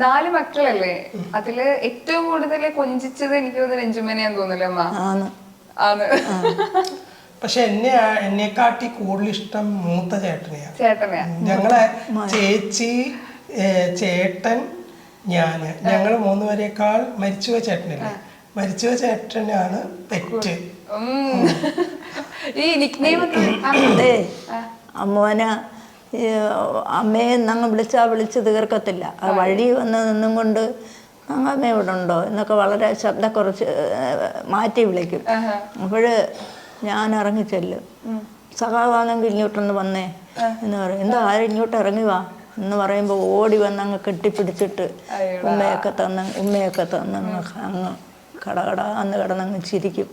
4 മക്കളല്ലേ, അതില് ഏറ്റവും കൂടുതൽ കൊഞ്ചിച്ചത് എനിക്ക് തോന്നുന്നു രഞ്ജുമേനെയാന്ന് തോന്നുന്നില്ല അമ്മ? ആണ്. പക്ഷെ എന്നെക്കാട്ടി കൂടുതൽ ഇഷ്ടം മൂത്ത ചേട്ടനെയാണ്. ഞങ്ങളെ ചേച്ചി, ചേട്ടൻ, ഞങ്ങൾ 3 പേരേക്കാൾ മരിച്ചുപോയ ചേട്ടനില്ലേ, മരിച്ചുപോയ ചേട്ടനാണ് പെറ്റ്. ഈ നിക്നെയിം അമ്മോന അമ്മയെ ഞങ്ങൾ വിളിച്ച് തീർക്കത്തില്ല. ആ വഴി വന്ന് നിന്നും കൊണ്ട് അമ്മ ഇവിടെ ഉണ്ടോ എന്നൊക്കെ വളരെ ശബ്ദം കുറച്ച് മാറ്റി വിളിക്കും. അപ്പോൾ ഞാൻ ഇറങ്ങി ചെല്ലും. സഖാവാണെങ്കിൽ ഇങ്ങോട്ടൊന്ന് വന്നേ എന്ന് പറയും. എന്താ ആരും ഇങ്ങോട്ട് ഇറങ്ങി വാ എന്ന് പറയുമ്പോൾ ഓടി വന്ന് അങ്ങ് കെട്ടിപ്പിടിച്ചിട്ട് ഉമ്മയൊക്കെ തന്ന് അങ്ങ് കടകടാന്ന് കിടന്നങ്ങ് ചിരിക്കും.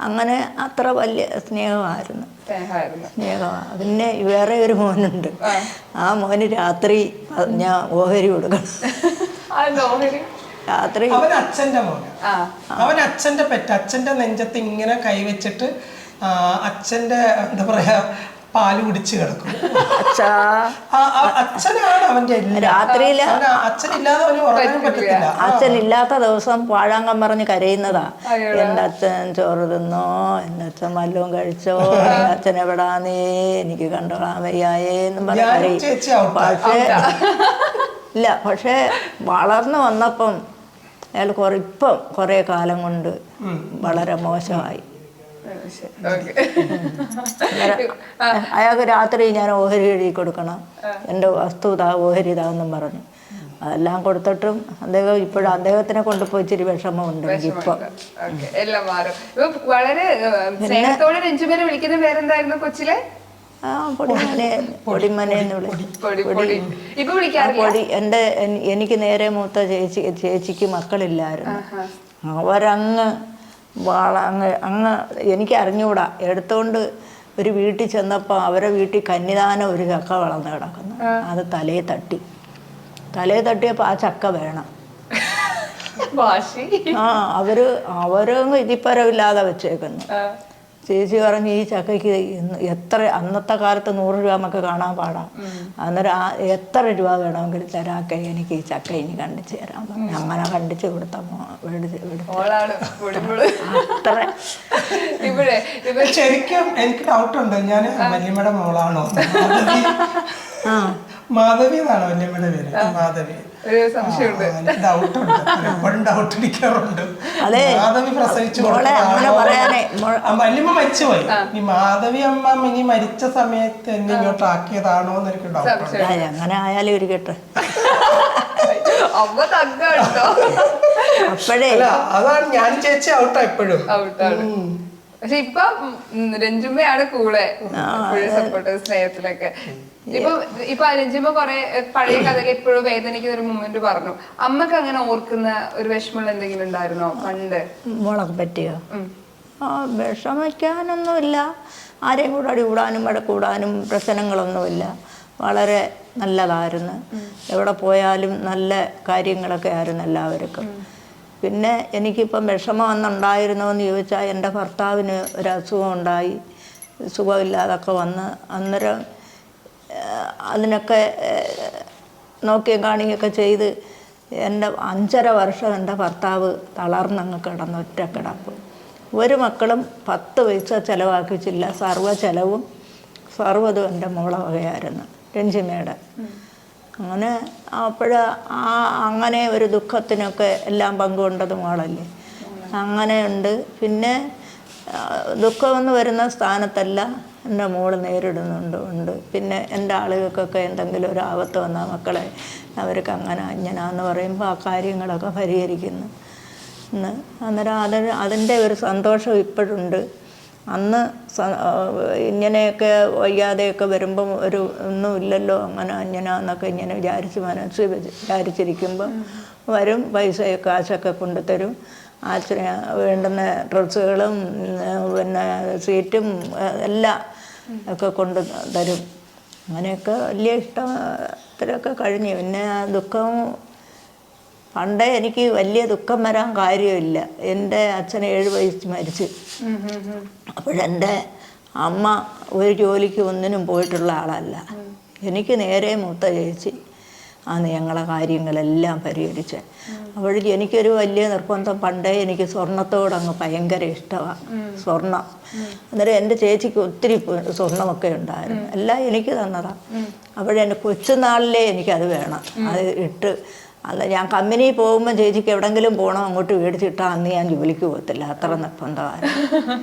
അങ്ങനെ അത്ര വലിയ സ്നേഹമായിരുന്നു. പിന്നെ വേറെ ഒരു മോനുണ്ട്. ആ മോന് രാത്രി ഞാൻ ഓഹരി കൊടുക്കണം. രാത്രി അവൻ അച്ഛന്റെ പെറ്റ്, അച്ഛന്റെ നെഞ്ചത്ത് ഇങ്ങനെ കൈവച്ചിട്ട് അച്ഛന്റെ എന്താ പറയാ പാല് കുടിച്ച് കിടക്കും. അച്ഛനാണ് അവന്റെ രാത്രിയില്. അച്ഛനില്ലാതെ അവന് ഉറങ്ങാൻ പറ്റത്തില്ല. അച്ഛനില്ലാത്ത ദിവസം പാഴാങ്കം പറഞ്ഞ് കരയുന്നതാ. എന്റെ അച്ഛൻ ചോറ് തിന്നോ, എന്റെ അച്ഛൻ വല്ലതും കഴിച്ചോ, അച്ഛൻ എവിടാന്നേ എനിക്ക് കണ്ടോളാൻ വയ്യായേന്നും പറഞ്ഞ് കരയും. പക്ഷേ വളർന്നു വന്നപ്പം അയാൾ ഇപ്പം കുറേ കാലം കൊണ്ട് വളരെ മോശമായി. അയാൾക്ക് രാത്രി ഞാൻ ഓഹരി എഴുതി കൊടുക്കണം, എൻ്റെ വസ്തു ഇതാ ഓഹരി ഇതാന്നും പറഞ്ഞു. അതെല്ലാം കൊടുത്തിട്ടും അദ്ദേഹം ഇപ്പോഴും അദ്ദേഹത്തിനെ കൊണ്ടുപോയി ഇച്ചിരി വിഷമമുണ്ട് എനിക്കിപ്പം. വളരെ സ്നേഹത്തോടെ രഞ്ജുമേനെ വിളിക്കുന്ന പേരെന്തായിരുന്നു കൊച്ചിലെ? പൊടിമനെന്ന് പൊടി. എനിക്ക് നേരെ മൂത്ത ചേച്ചിക്ക് മക്കളില്ലായിരുന്നു. അവരങ്ങ് അങ്ങ് എനിക്ക് അറിഞ്ഞുകൂടാ. എടുത്തുകൊണ്ട് ഒരു വീട്ടിൽ ചെന്നപ്പോൾ അവരെ വീട്ടിൽ കന്നിദാനം ഒരു ചക്ക വളർന്ന് കിടക്കുന്നു. അത് തലയെ തട്ടിയപ്പോൾ ആ ചക്ക വേണം. അവരങ്ങ് ഇതിപ്പരമില്ലാതെ വെച്ചേക്കുന്നു. ചേച്ചി പറഞ്ഞു ഈ ചക്കയ്ക്ക് എത്ര, അന്നത്തെ കാലത്ത് 100 രൂപ നമുക്ക് കാണാൻ പാടാം. അന്നേരം എത്ര രൂപ വേണമെങ്കിലും തരാക്ക, എനിക്ക് ഈ ചക്ക ഇനി കണ്ടിച്ച് തരാൻ പറഞ്ഞു. അങ്ങനെ കണ്ടിച്ച് കൊടുത്ത ശരിക്കും എനിക്ക് ഡൗട്ടുണ്ട്. ഞാൻ വല്യമ്മയുടെ മോളാണോ? മാധവി എന്നാണ് വല്യമ്മയുടെ പേര്. മാധവി. മാധവി പ്രസവിച്ചു വല്യമ്മ മരിച്ചുപോയി. ഈ മാധവി അമ്മ ഇനി മരിച്ച സമയത്ത് എന്നെ ഇങ്ങോട്ട് ആക്കിയതാണോ എന്ന് എനിക്ക് ഡൗട്ടുണ്ട്. അങ്ങനെ ആയാലും ഒരു കേട്ടോ. അപ്പോഴേ അതാണ് ഞാൻ ചേച്ചി ഔട്ടാ എപ്പോഴും. പക്ഷെ ഇപ്പൊ രഞ്ജുമ്മയാണ് കൂടെ സപ്പോർട്ട് സ്നേഹത്തിലൊക്കെ. ഇപ്പൊ രഞ്ജുമ്മ കൊറേ പഴയ കഥകൾ ഇപ്പോഴും വേദനിക്കുന്ന ഒരു മൊമെന്റ് പറഞ്ഞു. അമ്മക്ക് അങ്ങനെ ഓർക്കുന്ന ഒരു വിഷമമുള്ള എന്തെങ്കിലും ഉണ്ടായിരുന്നോ പണ്ട്? മോളൊക്കെ പറ്റിയോ? വിഷമിക്കാനൊന്നുമില്ല. ആരെയും കൂടെ അടികൂടാനും വഴക്കൂടാനും പ്രശ്നങ്ങളൊന്നുമില്ല. വളരെ നല്ലതായിരുന്നു. എവിടെ പോയാലും നല്ല കാര്യങ്ങളൊക്കെ ആയിരുന്നു എല്ലാവർക്കും. പിന്നെ എനിക്കിപ്പം വിഷമം അന്നുണ്ടായിരുന്നോ എന്ന് ചോദിച്ചാൽ എൻ്റെ ഭർത്താവിന് ഒരു അസുഖം ഉണ്ടായി, സുഖമില്ലാതൊക്കെ വന്ന്. അന്നേരം അതിനൊക്കെ നോക്കിയും കാണുകയൊക്കെ ചെയ്ത് എൻ്റെ 5.5 വർഷം എൻ്റെ ഭർത്താവ് തളർന്നങ്ങ് കിടന്ന് ഒറ്റ കിടപ്പ്. ഒരു മക്കളും 10 പൈസ ചിലവാക്കിച്ചില്ല. സർവ്വതും എൻ്റെ മോളെ വകയായിരുന്നു, രഞ്ജിമയുടെ. അങ്ങനെ അങ്ങനെ ഒരു ദുഃഖത്തിനൊക്കെ എല്ലാം പങ്കുകൊണ്ടത് മോളല്ലേ. അങ്ങനെയുണ്ട്. പിന്നെ ദുഃഖമെന്ന് വരുന്ന സ്ഥാനത്തല്ല എൻ്റെ മോള് നേരിടുന്നുണ്ട്. പിന്നെ എൻ്റെ ആളുകൾക്കൊക്കെ എന്തെങ്കിലും ഒരു ആപത്ത് വന്നാൽ മക്കളെ അവർക്ക് അങ്ങനെ ഇങ്ങനാന്ന് പറയുമ്പോൾ ആ കാര്യങ്ങളൊക്കെ പരിഹരിക്കുന്നു. അന്നേരം അതിൻ്റെ ഒരു സന്തോഷം ഇപ്പോഴുണ്ട്. അന്ന് ഇങ്ങനെയൊക്കെ വയ്യാതെയൊക്കെ വരുമ്പം ഒന്നുമില്ലല്ലോ അങ്ങനെ ഇങ്ങനെന്നൊക്കെ ഇങ്ങനെ വിചാരിച്ചിരിക്കുമ്പം വരും, പൈസയൊക്കെ കാശൊക്കെ കൊണ്ടുതരും. വേണ്ടുന്ന ഡ്രസ്സുകളും പിന്നെ സീറ്റും എല്ലാം ഒക്കെ കൊണ്ട് തരും. അങ്ങനെയൊക്കെ വലിയ ഇഷ്ടത്തിലൊക്കെ കഴിഞ്ഞു. പിന്നെ ദുഃഖം പണ്ടേ എനിക്ക് വലിയ ദുഃഖം വരാൻ കാര്യമില്ല. എൻ്റെ അച്ഛൻ 7 വയസ്സ് മരിച്ചു. അപ്പോഴെൻ്റെ അമ്മ ഒരു ജോലിക്ക് ഒന്നിനും പോയിട്ടുള്ള ആളല്ല. എനിക്ക് നേരെ മൂത്ത ചേച്ചി ആണ് ഞങ്ങളെ കാര്യങ്ങളെല്ലാം പരിഹരിച്ചത്. അപ്പോഴേക്കും എനിക്കൊരു വലിയ നിർബന്ധം, പണ്ടേ എനിക്ക് സ്വർണത്തോടങ്ങ് ഭയങ്കര ഇഷ്ടമാണ്, സ്വർണം. അന്നേരം എൻ്റെ ചേച്ചിക്ക് ഒത്തിരി സ്വർണ്ണമൊക്കെ ഉണ്ടായിരുന്നു, എല്ലാം എനിക്ക് തന്നതാണ്. അപ്പോഴെൻ്റെ കൊച്ചുനാളിലേ എനിക്കത് വേണം, അത് ഇട്ട്. അല്ല, ഞാൻ കമ്പനിയിൽ പോകുമ്പോൾ ചേച്ചിക്ക് എവിടെങ്കിലും പോകണം, അങ്ങോട്ട് മേടിച്ചിട്ടാൽ അന്ന് ഞാൻ ജോലിക്ക് പോകത്തില്ല, അത്ര നിർബന്ധമായിരുന്നു.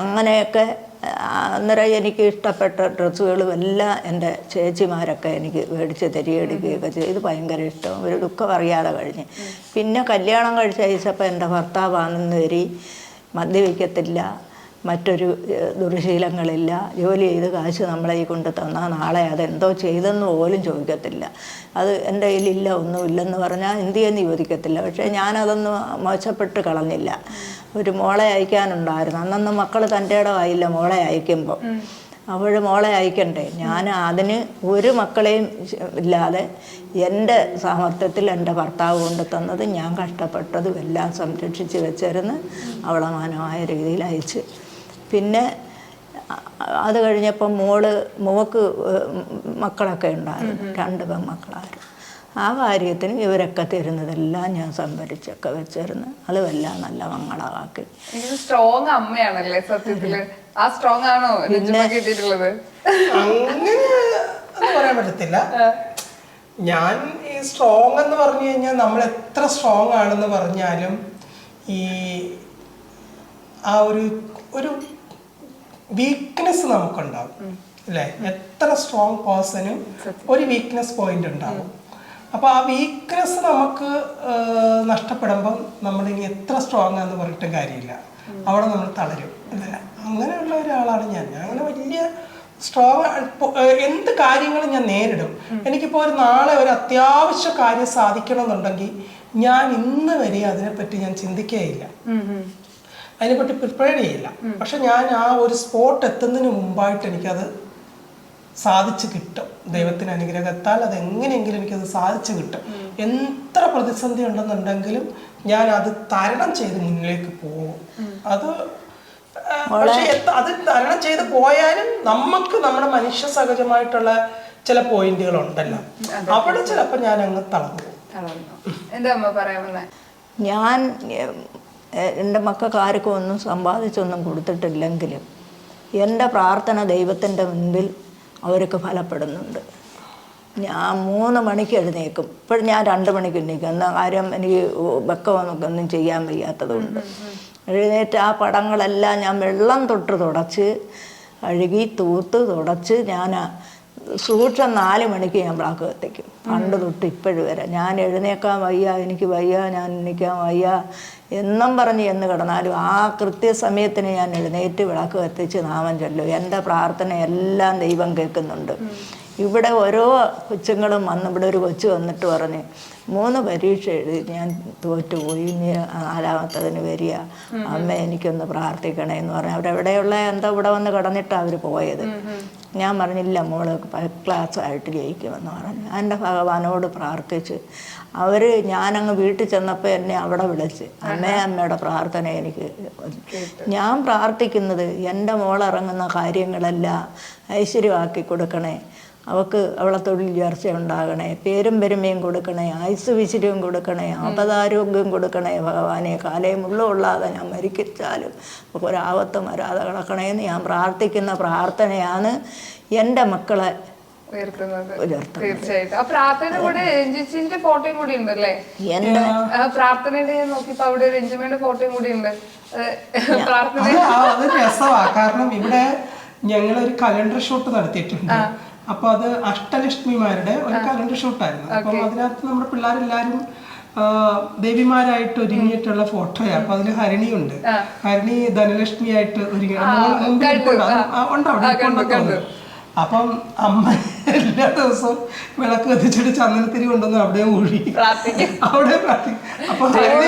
അങ്ങനെയൊക്കെ അന്നേരം എനിക്ക് ഇഷ്ടപ്പെട്ട ഡ്രസ്സുകളും എല്ലാം എൻ്റെ ചേച്ചിമാരൊക്കെ എനിക്ക് മേടിച്ച് തരികയൊക്കെ ചെയ്ത് ഭയങ്കര ഇഷ്ടം. ഒരു ദുഃഖം അറിയാതെ കഴിഞ്ഞ്. പിന്നെ കല്യാണം കഴിച്ച് അയച്ചപ്പോൾ എൻ്റെ ഭർത്താവാണെന്ന് വരി, മദ്യപിക്കത്തില്ല, മറ്റൊരു ദുർശീലങ്ങളില്ല, ജോലി ചെയ്ത് കാശ് നമ്മളെ കൊണ്ട് തന്നാൽ നാളെ അതെന്തോ ചെയ്തെന്ന് പോലും ചോദിക്കത്തില്ല. അത് എൻ്റെ കയ്യിലില്ല, ഒന്നുമില്ലെന്ന് പറഞ്ഞാൽ എന്ത് ചെയ്യുമെന്ന് ചോദിക്കത്തില്ല. പക്ഷേ ഞാനതൊന്നും മോശപ്പെട്ട് കളഞ്ഞില്ല. ഒരു മോളെ അയക്കാനുണ്ടായിരുന്നു, അന്നൊന്നും മക്കൾ തൻ്റെ ഇടമായില്ല മോളെ അയക്കുമ്പോൾ. അപ്പോൾ മോളെ അയക്കണ്ടേ, ഞാൻ അതിന് ഒരു മക്കളെയും ഇല്ലാതെ എൻ്റെ സാമർത്ഥ്യത്തിൽ എൻ്റെ ഭർത്താവ് കൊണ്ട് തന്നത്, ഞാൻ കഷ്ടപ്പെട്ടതും എല്ലാം സംരക്ഷിച്ച് വെച്ചിരുന്ന് അവളെ മാനമായ രീതിയിൽ അയച്ച്. പിന്നെ അത് കഴിഞ്ഞപ്പം മോക്ക് മക്കളൊക്കെ ഉണ്ടായിരുന്നു, 2 പെൺമക്കളായിരുന്നു. ആ കാര്യത്തിന് ഇവരൊക്കെ തരുന്നതെല്ലാം ഞാൻ സംഭരിച്ചൊക്കെ വെച്ചിരുന്നു. അതുമെല്ലാം നല്ല മംഗളമാക്കി. സ്ട്രോങ് അമ്മയാണല്ലേ സത്യത്തില്. ആ സ്ട്രോങ് ആണോ കിട്ടിയിട്ടുള്ളത്? അങ്ങനെ പറയാൻ പറ്റത്തില്ല. ഞാൻ ഈ സ്ട്രോങ് എന്ന് പറഞ്ഞു കഴിഞ്ഞാൽ നമ്മൾ എത്ര സ്ട്രോങ് ആണെന്ന് പറഞ്ഞാലും ഈ ആ ഒരു വീക്ക്നെസ് നമുക്കുണ്ടാവും അല്ലേ? എത്ര സ്ട്രോങ് പേഴ്സണും ഒരു വീക്ക്നെസ് പോയിന്റ് ഉണ്ടാവും. അപ്പോൾ ആ വീക്ക്നെസ് നമുക്ക് നഷ്ടപ്പെടുമ്പം നമ്മളിനി എത്ര സ്ട്രോങ് ആണെന്ന് പറഞ്ഞിട്ടും കാര്യമില്ല, അവിടെ നമ്മൾ തളരും അല്ലേ? അങ്ങനെയുള്ള ഒരാളാണ് ഞാൻ. അങ്ങനെ വലിയ സ്ട്രോങ്, എന്ത് കാര്യങ്ങളും ഞാൻ നേരിടും. എനിക്കിപ്പോൾ നാളെ ഒരു അത്യാവശ്യ കാര്യം സാധിക്കണമെന്നുണ്ടെങ്കിൽ ഞാൻ ഇന്ന് വരെ അതിനെപ്പറ്റി ഞാൻ ചിന്തിക്കുകയില്ല, അതിനെപ്പറ്റി പ്രിപ്പയർ ചെയ്യില്ല. പക്ഷെ ഞാൻ ആ ഒരു സ്പോട്ട് എത്തുന്നതിന് മുമ്പായിട്ട് എനിക്കത് സാധിച്ചു കിട്ടും. ദൈവത്തിന് അനുഗ്രഹത്താൽ അത് എങ്ങനെയെങ്കിലും എനിക്കത് സാധിച്ചു കിട്ടും. എത്ര പ്രതിസന്ധി ഉണ്ടെന്നുണ്ടെങ്കിലും ഞാൻ അത് തരണം ചെയ്ത് മുന്നിലേക്ക് പോകും. അത് പക്ഷെ അത് തരണം ചെയ്ത് പോയാലും നമുക്ക് നമ്മുടെ മനുഷ്യ സഹജമായിട്ടുള്ള ചില പോയിന്റുകൾ ഉണ്ടല്ലോ, അവിടെ ചിലപ്പോൾ ഞാൻ അങ്ങ് തളർന്നു. എന്താ അമ്മ പറയാൻ? ഞാൻ എൻ്റെ മക്കൾക്ക് ആർക്കും ഒന്നും സമ്പാദിച്ചൊന്നും കൊടുത്തിട്ടില്ലെങ്കിലും എൻ്റെ പ്രാർത്ഥന ദൈവത്തിൻ്റെ മുൻപിൽ അവർക്ക് ഫലപ്പെടുന്നുണ്ട്. ഞാൻ 3 മണിക്ക് എഴുന്നേക്കും. ഇപ്പോഴും ഞാൻ 2 മണിക്ക് എഴുന്നേക്കും. എന്നാൽ കാര്യം എനിക്ക് വെക്കമൊന്നും ചെയ്യാൻ വയ്യാത്തതുകൊണ്ട്. എഴുന്നേറ്റ് ആ പടങ്ങളെല്ലാം ഞാൻ വെള്ളം തൊട്ട് തുടച്ച് കഴുകി തൂത്ത് തുടച്ച് ഞാൻ സൂക്ഷം 4 മണിക്ക് ഞാൻ വിളക്ക് കത്തിക്കും. പണ്ട് തൊട്ട് ഇപ്പോഴും വരെ ഞാൻ എഴുന്നേക്കാൻ വയ്യ, എനിക്ക് വയ്യ, ഞാൻ എണീക്കാൻ വയ്യ എന്നും പറഞ്ഞ് എന്ന് കിടന്നാലും ആ കൃത്യസമയത്തിന് ഞാൻ എഴുന്നേറ്റ് വിളക്ക് കത്തിച്ച് നാമം ചൊല്ലും. എൻ്റെ പ്രാർത്ഥന എല്ലാം ദൈവം കേൾക്കുന്നുണ്ട്. ഇവിടെ ഓരോ കൊച്ചുങ്ങളും വന്ന്, ഇവിടെ ഒരു കൊച്ചു വന്നിട്ട് പറഞ്ഞ് 3 പരീക്ഷ എഴുതി ഞാൻ തോറ്റുപോയി, ഇനി 4മത്തതിന് വരിക, അമ്മ എനിക്കൊന്ന് പ്രാർത്ഥിക്കണേ എന്ന് പറഞ്ഞ് അവരെവിടെയുള്ള എന്താ ഇവിടെ വന്ന് കിടന്നിട്ടാണ് അവർ പോയത്. ഞാൻ പറഞ്ഞില്ല, മോള് ക്ലാസ്സായിട്ട് ജയിക്കുമെന്ന് പറഞ്ഞു. എൻ്റെ ഭഗവാനോട് പ്രാർത്ഥിച്ച് ഞാനങ്ങ് വീട്ടിൽ ചെന്നപ്പോൾ എന്നെ അവിടെ വിളിച്ച്, അമ്മയുടെ പ്രാർത്ഥന എനിക്ക്. ഞാൻ പ്രാർത്ഥിക്കുന്നത് എൻ്റെ മോളിറങ്ങുന്ന കാര്യങ്ങളെല്ലാം ഐശ്വര്യമാക്കി കൊടുക്കണേ, അവളെ തൊഴിൽ ഉയർച്ച ഉണ്ടാകണേ, പേരും പെരുമയും കൊടുക്കണേ, ആയുസ് വിശിരവും കൊടുക്കണേ, ആപദാരോഗ്യം കൊടുക്കണേ ഭഗവാനെ, കാലയും ഉള്ളാതെ ഞാൻ മരിച്ചാലും ഒരാപത്തും വരാതെ കിടക്കണേന്ന് ഞാൻ പ്രാർത്ഥിക്കുന്ന പ്രാർത്ഥനയാണ് എൻ്റെ മക്കളെ തീർച്ചയായിട്ടും. ആ പ്രാർത്ഥന കൂടെ രഞ്ജിച്ചിന്റെ ഫോട്ടോയും കൂടി ഉണ്ടല്ലേ? പ്രാർത്ഥനയുടെ നോക്കിയപ്പോ അവിടെ രഞ്ജിമയുടെ ഫോട്ടോയും കൂടി ഉണ്ട്. പ്രാർത്ഥന അത് രസമാ. കാരണം ഇവിടെ ഞങ്ങളൊരു കലണ്ടർ ഷൂട്ട് നടത്തിയിട്ടുണ്ട്. അപ്പൊ അത് അഷ്ടലക്ഷ്മിമാരുടെ ഒരു കലണ്ടർ ഷൂട്ടായിരുന്നു. അപ്പം അതിനകത്ത് നമ്മുടെ പിള്ളേരെല്ലാരും ദേവിമാരായിട്ട് ഒരുങ്ങിയിട്ടുള്ള ഫോട്ടോയാ. അപ്പൊ അതില് ഹരിണിയുണ്ട്. ഹരിണി ധനലക്ഷ്മി ആയിട്ട് ഒരുങ്ങി ഉണ്ടോ? അപ്പം അമ്മ എല്ലാ ദിവസവും വിളക്ക് കത്തിച്ചിട്ട് ചന്ദനത്തിരി കൊണ്ടുവന്ന് അവിടെ ഊഴി അവിടെ അപ്പൊ ഹരിണി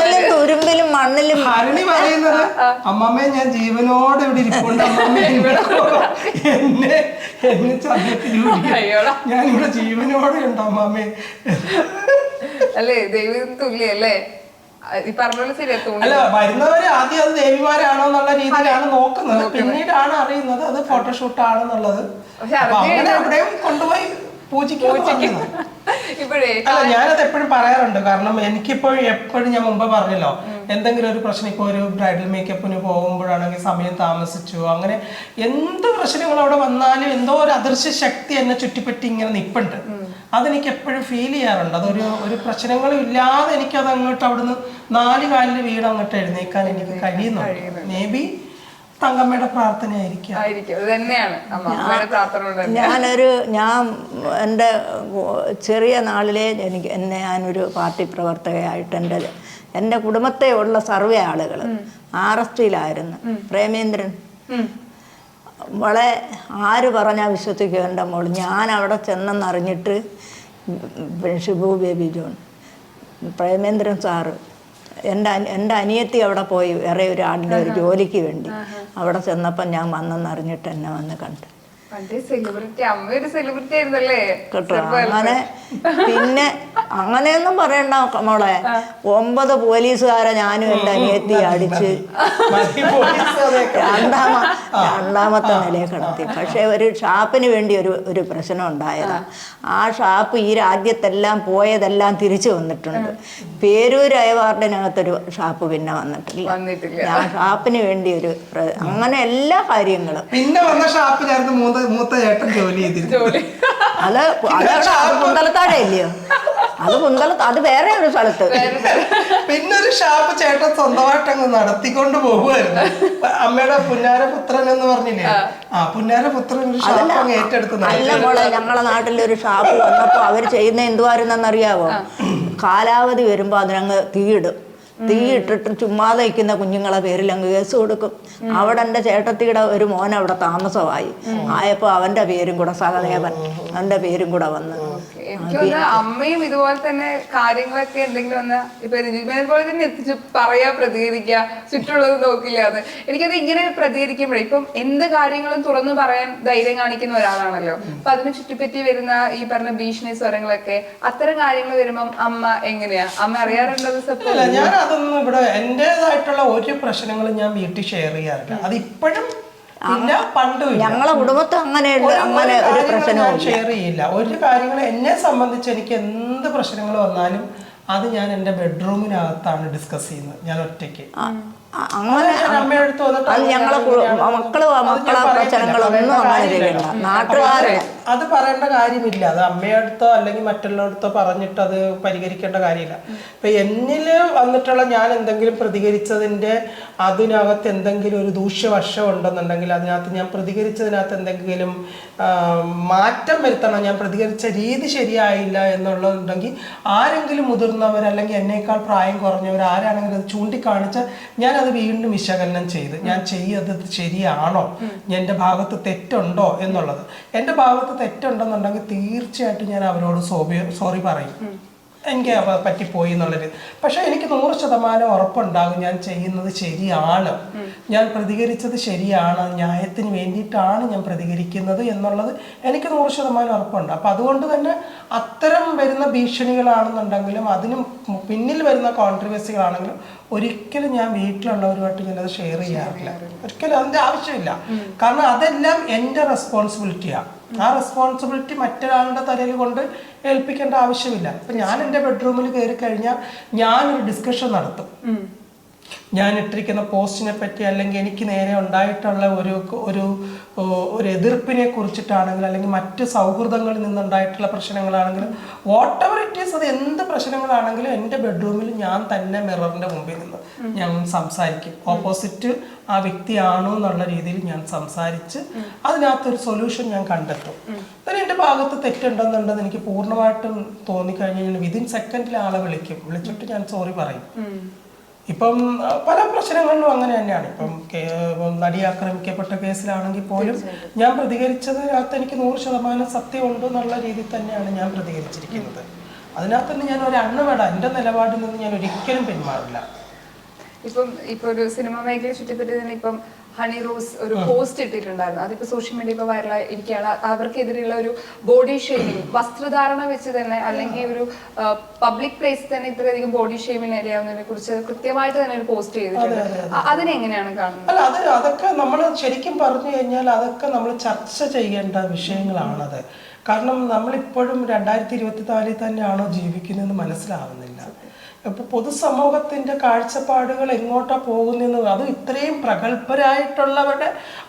പറയുന്നത്, അമ്മമ്മയെ ഞാൻ ജീവനോടെ ഇവിടെ ഇരിപ്പുണ്ട്, അമ്മമ്മ എന്നെ ചന്ദനത്തിരി ഊഴി, ഞാൻ ഇവിടെ ജീവനോടെ ഉണ്ട് അമ്മമ്മേ. അല്ലേ ദൈവം തുല്യല്ലേ? ഈ പറഞ്ഞ ശരിയാ. അല്ല, വരുന്നവര് ആദ്യം അത് ദേവിമാരാണോ എന്നുള്ള രീതിയിലാണ് നോക്കുന്നത്, പിന്നീടാണ് അറിയുന്നത് അത് ഫോട്ടോഷൂട്ട് ആണെന്നുള്ളത്. അപ്പൊ അങ്ങനെ എവിടെയും കൊണ്ടുപോയി ഇപ്പോഴേ അല്ല, ഞാനത് എപ്പോഴും പറയാറുണ്ട്. കാരണം എനിക്കിപ്പോൾ എപ്പോഴും ഞാൻ മുമ്പ് പറഞ്ഞല്ലോ, എന്തെങ്കിലും ഒരു പ്രശ്നം, ഇപ്പോൾ ഒരു ബ്രൈഡൽ മേക്കപ്പിന് പോകുമ്പോഴാണെങ്കിൽ സമയം താമസിച്ചു, അങ്ങനെ എന്ത് പ്രശ്നങ്ങൾ അവിടെ വന്നാലും എന്തോ ഒരു അദൃശ്യ ശക്തി എന്നെ ചുറ്റിപ്പറ്റി ഇങ്ങനെ നിൽപ്പുണ്ട്. അതെനിക്ക് എപ്പോഴും ഫീൽ ചെയ്യാറുണ്ട്. ഒരു പ്രശ്നങ്ങളും ഇല്ലാതെ എനിക്കത് അങ്ങോട്ട് അവിടുന്ന് 4 കാലിൽ വീട് അങ്ങോട്ട് എഴുന്നേക്കാൻ എനിക്ക് കഴിയുന്നുണ്ട്. മേ ബി തങ്കമ്മയുടെ പ്രാർത്ഥന ആയിരിക്കും. ഞാൻ എൻ്റെ ചെറിയ നാളിലെ ഞാനൊരു പാർട്ടി പ്രവർത്തകയായിട്ട് എൻ്റെ കുടുംബത്തെ ഉള്ള സർവേ ആളുകൾ RSTയിലായിരുന്നു. പ്രേമേന്ദ്രൻ മോളെ ആര് പറഞ്ഞാൽ വിശ്വസിക്കും എൻ്റെ മോൾ. ഞാൻ അവിടെ ചെന്നെന്നറിഞ്ഞിട്ട് ഷിബു ബേബി ജോൺ, പ്രേമേന്ദ്രൻ സാറ്, എൻ്റെ അനിയത്തി അവിടെ പോയി വേറെ ഒരാളുടെ ഒരു ജോലിക്ക് വേണ്ടി അവിടെ ചെന്നപ്പം ഞാൻ വന്നെന്നറിഞ്ഞിട്ട് എന്നെ വന്ന് കണ്ടു കേട്ടോ. അങ്ങനെ പിന്നെ അങ്ങനെയൊന്നും പറയണ്ട മോളെ, 9 പോലീസുകാരെ ഞാനും എൻ്റെ അനിയത്തി അടിച്ച് രണ്ടാമത്തെ നിലയിൽ കിടത്തി. പക്ഷെ ഒരു ഷാപ്പിന് വേണ്ടി ഒരു പ്രശ്നം ഉണ്ടായതാ. ആ ഷാപ്പ് ഈ രാജ്യത്തെല്ലാം പോയതെല്ലാം തിരിച്ചു വന്നിട്ടുണ്ട്. പേരൂർ അയവാർഡിനകത്തൊരു ഷാപ്പ് പിന്നെ വന്നിട്ടില്ല. ഞാൻ ഷാപ്പിന് വേണ്ടി അങ്ങനെ എല്ലാ കാര്യങ്ങളും പിന്നെ വന്ന ഷാപ്പിലായിരുന്നു മൂത്ത ചേട്ടൻ ജോലി ചെയ്തിരുന്നത്. അത് കുന്തലത്താഴെ ഇല്ലയോ? അത് വേറെ ഒരു സ്ഥലത്ത്. പിന്നെ ഒരു ഷാപ്പ് ചേട്ടൻ സ്വന്തമായിട്ട് അങ്ങ് നടത്തിക്കൊണ്ട് പോകുമായിരുന്നു. അമ്മയുടെ പുന്നാരപുത്രൻ എന്ന് പറഞ്ഞില്ലേ, പുന്നാരപുത്രൻ ഒരു ഷാപ്പ് അങ്ങ് ഏറ്റെടുത്തു. അല്ല മോളെ, ഞങ്ങളെ നാട്ടിലൊരു ഷാപ്പ് വന്നപ്പോ അവര് ചെയ്യുന്ന എന്തുവായിരുന്നെന്നറിയാവോ? കാലാവധി വരുമ്പോ അതിനങ്ങ് തീയിട്ടിട്ട് ചുമ്മാതെ വയ്ക്കുന്ന കുഞ്ഞുങ്ങളെ പേരിൽ അങ്ങ് കേസ് കൊടുക്കും. അവിടെ എൻ്റെ ചേട്ടത്തിയുടെ ഒരു മോൻ അവിടെ താമസമായി ആയപ്പോൾ അവൻ്റെ പേരും കൂടെ, സഹദേവൻ, അവൻ്റെ പേരും കൂടെ വന്ന്. അമ്മയും ഇതുപോലെ തന്നെ കാര്യങ്ങളൊക്കെ എന്തെങ്കിലും വന്ന ഇപ്പൊ പോലെ തന്നെ എത്തിച്ച് പറയാ, പ്രതികരിക്കുക, ചുറ്റുള്ളത് നോക്കില്ല. എനിക്കത് ഇങ്ങനെ പ്രതികരിക്കുമ്പോഴേ ഇപ്പം എന്ത് കാര്യങ്ങളും തുറന്നു പറയാൻ ധൈര്യം കാണിക്കുന്ന ഒരാളാണല്ലോ. അപ്പൊ അതിന് ചുറ്റിപ്പറ്റി വരുന്ന ഈ പറഞ്ഞ ഭീഷണി സ്വരങ്ങളൊക്കെ, അത്തരം കാര്യങ്ങൾ വരുമ്പം അമ്മ എങ്ങനെയാ? അമ്മ അറിയാറുണ്ടത്? അതൊന്നും ഇവിടെ എന്റേതായിട്ടുള്ള ഒരു പ്രശ്നങ്ങളും ഞാൻ വീട്ടിൽ ഷെയർ ചെയ്യാറില്ല. അത് ഇപ്പോഴും ഇല്ല, പണ്ടും ഞങ്ങളെ കുടുംബത്തിൽ അങ്ങനെ ഒരു പ്രശ്നവും ഷെയർ ചെയ്യില്ല. ഒരു കാര്യങ്ങൾ എന്നെ സംബന്ധിച്ച് എനിക്ക് എന്ത് പ്രശ്നങ്ങൾ വന്നാലും അത് ഞാൻ എൻ്റെ ബെഡ്റൂമിനകത്താണ് ഡിസ്കസ് ചെയ്യുന്നത്, ഞാൻ ഒറ്റയ്ക്ക്. അങ്ങനെ അത് പറയേണ്ട കാര്യമില്ല. അത് അമ്മയടുത്തോ അല്ലെങ്കിൽ മറ്റുള്ളവരടുത്തോ പറഞ്ഞിട്ട് അത് പരിഹരിക്കേണ്ട കാര്യമില്ല. ഇപ്പൊ എന്നില് വന്നിട്ടുള്ള ഞാൻ എന്തെങ്കിലും പ്രതികരിച്ചതിന്റെ അതിനകത്ത് എന്തെങ്കിലും ഒരു ദൂഷ്യവശം ഉണ്ടെന്നുണ്ടെങ്കിൽ അതിനകത്ത് ഞാൻ പ്രതികരിച്ചതിനകത്ത് എന്തെങ്കിലും മാറ്റം വരുത്തണം, ഞാൻ പ്രതികരിച്ച രീതി ശരിയായില്ല എന്നുള്ളതുണ്ടെങ്കിൽ ആരെങ്കിലും മുതിർന്നവർ അല്ലെങ്കിൽ എന്നേക്കാൾ പ്രായം കുറഞ്ഞവർ ആരാണെങ്കിലും അത് ചൂണ്ടിക്കാണിച്ചാൽ ഞാൻ അത് വീണ്ടും വിശകലനം ചെയ്ത് ഞാൻ ചെയ്തത് ശരിയാണോ, എൻ്റെ ഭാഗത്ത് തെറ്റുണ്ടോ എന്നുള്ളത്. എൻ്റെ ഭാഗത്ത് തെറ്റുണ്ടെന്നുണ്ടെങ്കിൽ തീർച്ചയായിട്ടും ഞാൻ അവരോട് സോറി പറയും, എനിക്ക് പറ്റിപ്പോയി എന്നുള്ളത്. പക്ഷെ എനിക്ക് 100% ഉറപ്പുണ്ടാകും ഞാൻ ചെയ്യുന്നത് ശരിയാണ്, ഞാൻ പ്രതികരിച്ചത് ശരിയാണ്, ന്യായത്തിന് വേണ്ടിയിട്ടാണ് ഞാൻ പ്രതികരിക്കുന്നത് എന്നുള്ളത് എനിക്ക് 100% ഉറപ്പുണ്ട്. അപ്പം അതുകൊണ്ട് തന്നെ അത്തരം വരുന്ന ഭീഷണികളാണെന്നുണ്ടെങ്കിലും അതിന് പിന്നിൽ വരുന്ന കോൺട്രവേഴ്സികളാണെങ്കിലും ഒരിക്കലും ഞാൻ വീട്ടിലുള്ളവരുമായിട്ട് ഞാനത് ഷെയർ ചെയ്യാറില്ല. ഒരിക്കലും അതിൻ്റെ ആവശ്യമില്ല. കാരണം അതെല്ലാം എൻ്റെ റെസ്പോൺസിബിലിറ്റിയാണ്. ആ റെസ്പോൺസിബിലിറ്റി മറ്റൊരാളുടെ തലയിൽ കൊണ്ട് ഏൽപ്പിക്കേണ്ട ആവശ്യമില്ല. ഇപ്പം ഞാൻ എൻ്റെ ബെഡ്റൂമിൽ കയറി കഴിഞ്ഞാൽ ഞാനൊരു ഡിസ്കഷൻ നടത്തും. ഞാൻ ഇട്ടിരിക്കുന്ന പോസ്റ്റിനെ പറ്റി അല്ലെങ്കിൽ എനിക്ക് നേരെ ഉണ്ടായിട്ടുള്ള ഒരു എതിർപ്പിനെ കുറിച്ചിട്ടാണെങ്കിലും അല്ലെങ്കിൽ മറ്റ് സൗഹൃദങ്ങളിൽ നിന്നുണ്ടായിട്ടുള്ള പ്രശ്നങ്ങളാണെങ്കിലും വാട്ട് എവർ ഇറ്റ് ഈസ്, അത് എന്ത് പ്രശ്നങ്ങളാണെങ്കിലും എൻ്റെ ബെഡ്റൂമിൽ ഞാൻ തന്നെ മിററിൻ്റെ മുമ്പിൽ നിന്ന് ഞാൻ സംസാരിക്കും. ഓപ്പോസിറ്റ് ആ വ്യക്തിയാണോ എന്നുള്ള രീതിയിൽ ഞാൻ സംസാരിച്ച് അതിനകത്തൊരു സൊല്യൂഷൻ ഞാൻ കണ്ടെത്തും. then എൻ്റെ ഭാഗത്ത് തെറ്റുണ്ടെന്നുണ്ടെന്ന് എനിക്ക് പൂർണ്ണമായിട്ടും തോന്നിക്കഴിഞ്ഞാൽ വിതിൻ സെക്കൻഡിൽ ആളെ വിളിച്ചിട്ട് ഞാൻ സോറി പറയും. ഇപ്പം പല പ്രശ്നങ്ങളിലും അങ്ങനെ തന്നെയാണ്. ഇപ്പം നടി ആക്രമിക്കപ്പെട്ട കേസിലാണെങ്കിൽ പോലും ഞാൻ പ്രതികരിച്ചതിനകത്ത് എനിക്ക് 100% സത്യമുണ്ട് എന്നുള്ള രീതിയിൽ തന്നെയാണ് ഞാൻ പ്രതികരിച്ചിരിക്കുന്നത്. അതിനകത്ത് തന്നെ ഞാൻ ഒരു അണ്ണുവേട എൻ്റെ നിലപാടിൽ നിന്ന് ഞാൻ ഒരിക്കലും പിന്മാറില്ല. ഇപ്പൊ ഒരു സിനിമ മേഖലയെ ചുറ്റിപ്പറ്റി തന്നെ ഇപ്പം ഹണി റോസ് ഒരു പോസ്റ്റ് ഇട്ടിട്ടുണ്ടായിരുന്നു. അതിപ്പോ സോഷ്യൽ മീഡിയ ഇപ്പൊ വൈറലായി ഇരിക്കുകയാണ്. അവർക്കെതിരെയുള്ള ഒരു ബോഡി ഷെയ്മിങ്, വസ്ത്രധാരണ വെച്ച് തന്നെ അല്ലെങ്കിൽ ഒരു പബ്ലിക് പ്ലേസിൽ തന്നെ ഇത്രയധികം ബോഡി ഷെയ്മിങ് ഇരയാവുന്നതിനെ കുറിച്ച് കൃത്യമായിട്ട് തന്നെ ഒരു പോസ്റ്റ് ചെയ്തിട്ടുണ്ട്. അതിനെങ്ങനെയാണ് കാണുന്നത്? അല്ല, അതൊക്കെ നമ്മൾ ശരിക്കും പറഞ്ഞു കഴിഞ്ഞാൽ അതൊക്കെ നമ്മൾ ചർച്ച ചെയ്യേണ്ട വിഷയങ്ങളാണത്. കാരണം നമ്മളിപ്പോഴും 2024 തന്നെയാണോ ജീവിക്കുന്നതെന്ന് മനസ്സിലാവുന്നില്ല. ഇപ്പൊ പൊതുസമൂഹത്തിന്റെ കാഴ്ചപ്പാടുകൾ എങ്ങോട്ടാ പോകുന്നതെന്ന്, അത് ഇത്രയും പ്രഗത്ഭരായിട്ടുള്ളവരുടെ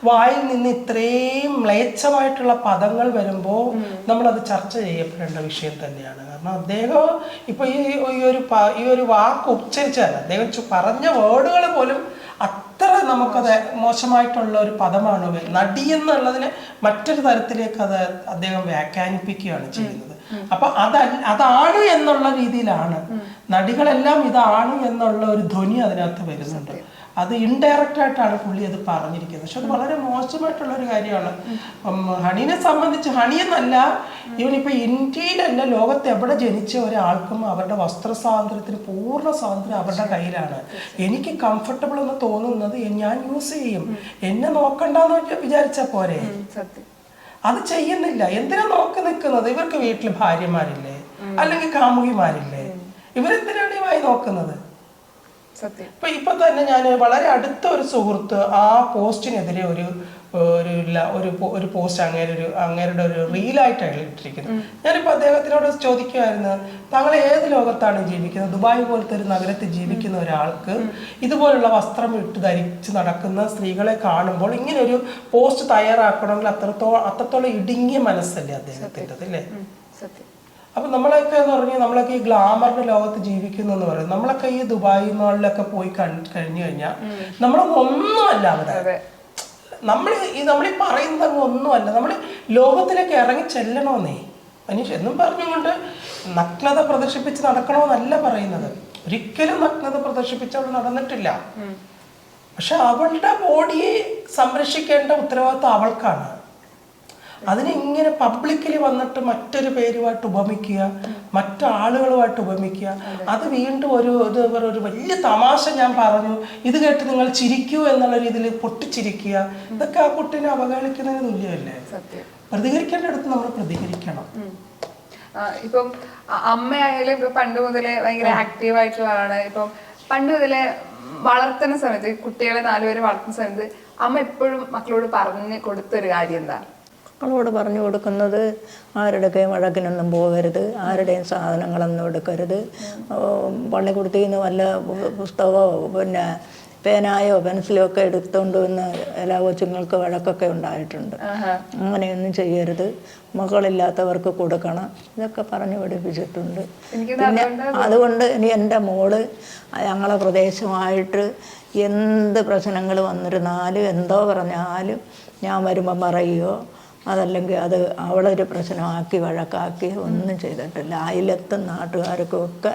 വായിൽ നിന്ന് ഇത്രയും മ്ലേച്ഛമായിട്ടുള്ള പദങ്ങൾ വരുമ്പോൾ നമ്മളത് ചർച്ച ചെയ്യപ്പെടേണ്ട വിഷയം തന്നെയാണ്. കാരണം അദ്ദേഹം ഇപ്പൊ ഈ ഒരു വാക്ക് ഉച്ചരിച്ചാൽ അദ്ദേഹം പറഞ്ഞ വേർഡുകൾ പോലും അത്ര നമുക്കത് മോശമായിട്ടുള്ള ഒരു പദമാണ്. നടി എന്നുള്ളതിനെ മറ്റൊരു തരത്തിലേക്ക് അത് അദ്ദേഹം വ്യാഖ്യാനിപ്പിക്കുകയാണ് ചെയ്യുന്നത്. അപ്പൊ അതാണ് എന്നുള്ള രീതിയിലാണ് നടികളെല്ലാം ഇതാണ് എന്നുള്ള ഒരു ധ്വനി അതിനകത്ത് വരുന്നുണ്ട്. അത് ഇൻഡയറക്റ്റ് ആയിട്ടാണ് പുള്ളി അത് പറഞ്ഞിരിക്കുന്നത്. പക്ഷെ അത് വളരെ മോശമായിട്ടുള്ള ഒരു കാര്യമാണ്. ഹണീനെ സംബന്ധിച്ച്, ഹണിയെന്നല്ല, ഇവനിപ്പോ ഇന്ത്യയിലല്ല, ലോകത്ത് എവിടെ ജനിച്ച ഒരാൾക്കും അവരുടെ വസ്ത്ര സ്വാതന്ത്ര്യത്തിന് പൂർണ്ണ സ്വാതന്ത്ര്യം അവരുടെ കയ്യിലാണ്. എനിക്ക് കംഫർട്ടബിൾ എന്ന് തോന്നുന്നത് ഞാൻ യൂസ് ചെയ്യും, എന്നെ നോക്കണ്ടെന്ന് വിചാരിച്ചാ പോരെ. അത് ചെയ്യുന്നില്ല. എന്തിനാ നോക്കി നിൽക്കുന്നത്? ഇവർക്ക് വീട്ടിൽ ഭാര്യമാരില്ലേ, അല്ലെങ്കിൽ കാമുകിമാരില്ലേ? ഇവരെന്തിനാണ് ഈ വായി നോക്കുന്നത്? ഇപ്പൊ തന്നെ ഞാൻ വളരെ അടുത്ത ഒരു സുഹൃത്ത് ആ പോസ്റ്റിനെതിരെ ഒരു പോസ്റ്റ് അങ്ങേരുടെ ഒരു റീലായിട്ടാണ് ഇട്ടിരിക്കുന്നത്. ഞാനിപ്പോ അദ്ദേഹത്തിനോട് ചോദിക്കുമായിരുന്നു, താങ്കൾ ഏത് ലോകത്താണ് ജീവിക്കുന്നത്? ദുബായ് പോലത്തെ ഒരു നഗരത്തിൽ ജീവിക്കുന്ന ഒരാൾക്ക് ഇതുപോലുള്ള വസ്ത്രം ധരിച്ച് നടക്കുന്ന സ്ത്രീകളെ കാണുമ്പോൾ ഇങ്ങനെ ഒരു പോസ്റ്റ് തയ്യാറാക്കണമെങ്കിൽ അത്രത്തോളം ഇടുങ്ങിയ മനസ്സല്ലേ അദ്ദേഹത്തിൻ്റെ, അല്ലേ? അപ്പൊ നമ്മളൊക്കെ എന്ന് പറഞ്ഞാൽ നമ്മളൊക്കെ ഈ ഗ്ലാമറിന്റെ ലോകത്ത് ജീവിക്കുന്നു എന്ന് പറയും. നമ്മളൊക്കെ ഈ ദുബായ് മാളിലൊക്കെ പോയി കഴിഞ്ഞു കഴിഞ്ഞാൽ നമ്മളൊന്നുമല്ല അവിടെ. നമ്മളീ പറയുന്നത് ഒന്നുമല്ല. നമ്മൾ ലോകത്തിലേക്ക് ഇറങ്ങി ചെല്ലണമെന്നേ മനീഷ് എന്നും പറഞ്ഞുകൊണ്ട് നഗ്നത പ്രദർശിപ്പിച്ച് നടക്കണമെന്നല്ല പറയുന്നത്. ഒരിക്കലും നഗ്നത പ്രദർശിപ്പിച്ച് അവൾ നടന്നിട്ടില്ല. പക്ഷെ അവളുടെ ബോഡിയെ സംരക്ഷിക്കേണ്ട ഉത്തരവാദിത്വം അവൾക്കാണ്. അതിനെ ഇങ്ങനെ പബ്ലിക്കലി വന്നിട്ട് മറ്റൊരു പേരുമായിട്ട് ഉപമിക്കുക, മറ്റാളുകളുമായിട്ട് ഉപമിക്കുക, അത് വീണ്ടും ഒരു വലിയ തമാശ ഞാൻ പറഞ്ഞു, ഇത് കേട്ട് നിങ്ങൾ ചിരിക്കൂ എന്നുള്ള രീതിയിൽ പൊട്ടിച്ചിരിക്കുക, ഇതൊക്കെ ആ കുട്ടീനെ അവഗണിക്കുന്നതിന് തുല്യമല്ലേ? പ്രതികരിക്കേണ്ട അടുത്ത് നമ്മൾ പ്രതികരിക്കണം. ഇപ്പം അമ്മയായാലും ഇപ്പൊ പണ്ട് മുതലേ ഭയങ്കര ആക്റ്റീവ് ആയിട്ടുള്ളതാണ്. ഇപ്പം പണ്ട് മുതലേ വളർത്തുന്ന സമയത്ത്, കുട്ടികളെ 4 പേര് വളർത്തുന്ന സമയത്ത് അമ്മ എപ്പോഴും മക്കളോട് പറഞ്ഞു കൊടുത്തൊരു കാര്യം എന്താ? മക്കളോട് പറഞ്ഞു കൊടുക്കുന്നത്, ആരുടെയൊക്കെയും വഴക്കിനൊന്നും പോകരുത്, ആരുടെയും സാധനങ്ങളൊന്നും എടുക്കരുത്, പള്ളിക്കൂടത്തിൽ നിന്ന് വല്ല പുസ്തകമോ പിന്നെ പേനായോ പെൻസിലോ ഒക്കെ എടുത്തുകൊണ്ട് വന്ന് എല്ലാ കൊച്ചുങ്ങൾക്ക് വഴക്കൊക്കെ ഉണ്ടായിട്ടുണ്ട്. അങ്ങനെയൊന്നും ചെയ്യരുത്, മക്കളില്ലാത്തവർക്ക് കൊടുക്കണം, ഇതൊക്കെ പറഞ്ഞു പഠിപ്പിച്ചിട്ടുണ്ട്. പിന്നെ അതുകൊണ്ട് ഇനി എൻ്റെ മോള് ഞങ്ങളെ പ്രദേശമായിട്ട് എന്ത് പ്രശ്നങ്ങൾ വന്നിരുന്നാലും എന്തോ പറഞ്ഞാലും ഞാൻ വരുമ്പം പറയുകയോ അതല്ലെങ്കിൽ അത് അവളൊരു പ്രശ്നമാക്കി വഴക്കാക്കി ഒന്നും ചെയ്തിട്ടില്ല. അയലത്തും നാട്ടുകാർക്കും ഒക്കെ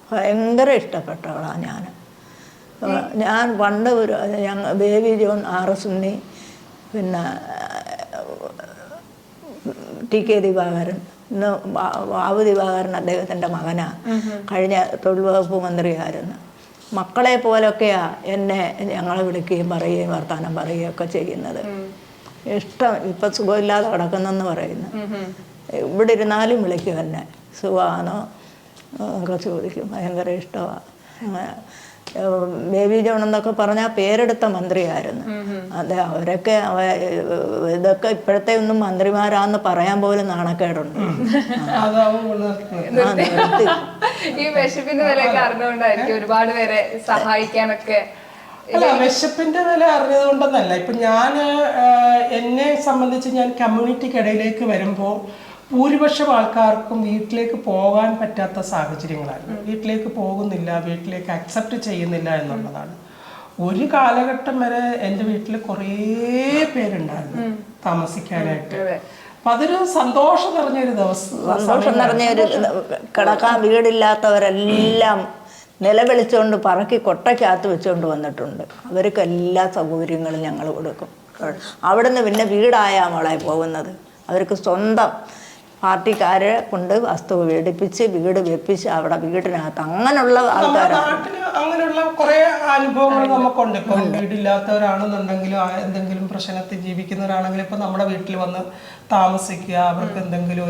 ഭയങ്കര ഇഷ്ടപ്പെട്ടവളാണ് ഞാൻ പണ്ട് ബേബി ജോൺ RS ഉണ്ണി, പിന്നെ TK ദിവാകരൻ, ഇന്ന് ബാബു ദിവാകരൻ അദ്ദേഹത്തിൻ്റെ മകനാണ്, കഴിഞ്ഞ തൊഴിൽ വകുപ്പ് മന്ത്രിയായിരുന്നു. മക്കളെ പോലൊക്കെയാ എന്നെ ഞങ്ങളെ വിളിക്കുകയും പറയുകയും വർത്തമാനം പറയുകയും ഒക്കെ ചെയ്യുന്നത്. ഇഷ്ടം. ഇപ്പം സുഖമില്ലാതെ കിടക്കുന്നെന്ന് പറയുന്നു. ഇവിടെ ഇരുന്നാലും വിളിക്കും എന്നെ, സുഖമാണോ ഒക്കെ ചോദിക്കും. ഭയങ്കര ഇഷ്ടമാണ്. ബേബി ജോൺ എന്നൊക്കെ പറഞ്ഞാൽ പേരെടുത്ത മന്ത്രിയായിരുന്നു. അതെ, അവരൊക്കെ ഇതൊക്കെ ഇപ്പോഴത്തെ ഒന്നും മന്ത്രിമാരാന്ന് പറയാൻ പോലും നാണക്കേടുണ്ട്. ഈ വിശപ്പിന്റെ വിലയൊക്കെ അറിഞ്ഞുകൊണ്ടായിരിക്കും ഒരുപാട് പേരെ സഹായിക്കാനൊക്കെ. അല്ല, വിശപ്പിന്റെ വില അറിഞ്ഞത് കൊണ്ടൊന്നല്ല. ഇപ്പൊ എന്നെ സംബന്ധിച്ച് ഞാൻ കമ്മ്യൂണിറ്റിക്കിടയിലേക്ക് വരുമ്പോൾ ഭൂരിപക്ഷം ആൾക്കാർക്കും വീട്ടിലേക്ക് പോകാൻ പറ്റാത്ത സാഹചര്യങ്ങളായിരുന്നു. വീട്ടിലേക്ക് പോകുന്നില്ല, വീട്ടിലേക്ക് അക്സെപ്റ്റ് ചെയ്യുന്നില്ല എന്നുള്ളതാണ്. ഒരു കാലഘട്ടം വരെ എൻ്റെ വീട്ടിൽ കുറേ പേരുണ്ടായിരുന്നു താമസിക്കാനായിട്ട്. അപ്പൊ അതൊരു സന്തോഷം നിറഞ്ഞൊരു സന്തോഷം നിറഞ്ഞൊരു കിടക്കാൻ വീടില്ലാത്തവരെല്ലാം നിലവിളിച്ചുകൊണ്ട് പറക്കി കൊട്ടയ്ക്കകത്ത് വെച്ചുകൊണ്ട് വന്നിട്ടുണ്ട്. അവർക്ക് എല്ലാ സൗകര്യങ്ങളും ഞങ്ങൾ കൊടുക്കും. അവിടുന്ന് പിന്നെ വീടായാൽ മോളെ പോകുന്നത്. അവർക്ക് സ്വന്തം പാർട്ടിക്കാരെ കൊണ്ട് വസ്തു മേടിപ്പിച്ച് വീട് വെപ്പിച്ച് അവിടെ വീടിനകത്ത് അങ്ങനെയുള്ള ആൾക്കാരാണ്. അങ്ങനെയുള്ള കുറെ അനുഭവങ്ങൾ നമുക്കുണ്ട്. ഇപ്പം വീടില്ലാത്തവരാണെന്നുണ്ടെങ്കിലും എന്തെങ്കിലും പ്രശ്നത്തിൽ ജീവിക്കുന്നവരാണെങ്കിലും ഇപ്പൊ നമ്മുടെ വീട്ടിൽ വന്ന് താമസിക്കുക, അവർക്ക് എന്തെങ്കിലും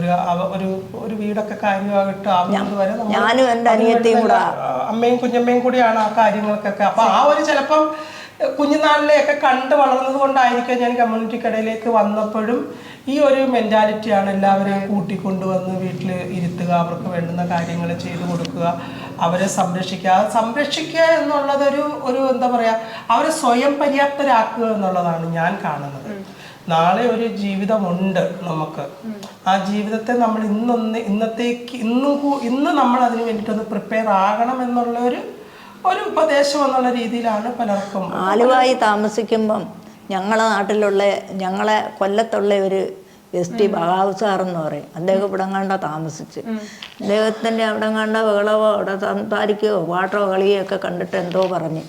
ഒരു വീടൊക്കെ കാര്യമായിട്ട് ആവുന്നത് വരെ ഞാനും എൻ്റെ അനിയത്തിയും കൂടെ അമ്മയും കുഞ്ഞമ്മയും കൂടിയാണ് ആ കാര്യങ്ങൾക്കൊക്കെ. അപ്പൊ ആ ഒരു ചിലപ്പം കുഞ്ഞുനാളിലെയൊക്കെ കണ്ട് വളർന്നത് കൊണ്ടായിരിക്കും ഞാൻ കമ്മ്യൂണിറ്റിക്കിടയിലേക്ക് വന്നപ്പോഴും ഈ ഒരു മെൻറ്റാലിറ്റിയാണ് എല്ലാവരും കൂട്ടിക്കൊണ്ടുവന്ന് വീട്ടിൽ ഇരുത്തുക, അവർക്ക് വേണ്ടുന്ന കാര്യങ്ങൾ ചെയ്തു കൊടുക്കുക, അവരെ സംരക്ഷിക്കുക എന്നുള്ളതൊരു എന്താ പറയുക, അവരെ സ്വയം പര്യാപ്തരാക്കുക എന്നുള്ളതാണ് ഞാൻ കാണുന്നത്. നാളെ ഒരു ജീവിതമുണ്ട് നമുക്ക്. ആ ജീവിതത്തെ നമ്മൾ ഇന്ന് നമ്മൾ അതിന് വേണ്ടിയിട്ടൊന്ന് പ്രിപ്പയർ ആകണം എന്നുള്ള ഒരു ഉപദേശം എന്നുള്ള രീതിയിലാണ് പലർക്കും. ആലുവായി താമസിക്കുമ്പം ഞങ്ങളെ നാട്ടിലുള്ള ഞങ്ങളെ കൊല്ലത്തുള്ള ഒരു എസ് ടി ബഹാവ് സാറെന്ന് പറയും. അദ്ദേഹം ഇവിടെ കണ്ട താമസിച്ച് അദ്ദേഹത്തിൻ്റെ അവിടെ കണ്ട ബഹളവോ അവിടെ സംസാരിക്കുകയോ പാട്ടോ കളിയോ ഒക്കെ കണ്ടിട്ട് എന്തോ പറഞ്ഞു.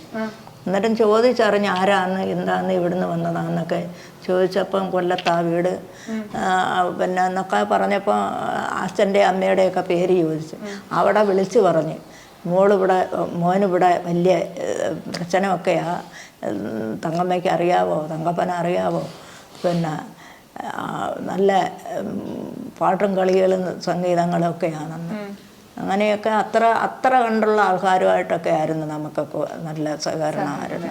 എന്നിട്ടും ചോദിച്ചറിഞ്ഞ് ആരാന്ന് എന്താന്ന് ഇവിടുന്ന് വന്നതാന്നൊക്കെ ചോദിച്ചപ്പം കൊല്ലത്താ വീട് പിന്നെ എന്നൊക്കെ പറഞ്ഞപ്പോൾ അച്ഛൻ്റെ അമ്മയുടെയൊക്കെ പേര് ചോദിച്ചു. അവിടെ വിളിച്ച് പറഞ്ഞ് മോനിവിടെ വലിയ പ്രശ്നമൊക്കെയാണ്, തങ്കമ്മയ്ക്ക് അറിയാവോ, തങ്കപ്പന അറിയാവോ, പിന്നെ നല്ല പാട്ടും കളികളും സംഗീതങ്ങളൊക്കെയാണെന്ന്. അങ്ങനെയൊക്കെ അത്ര കണ്ടുള്ള ആൾക്കാരുമായിട്ടൊക്കെ ആയിരുന്നു നമുക്കൊക്കെ നല്ല സഹകരണമായിരുന്നു.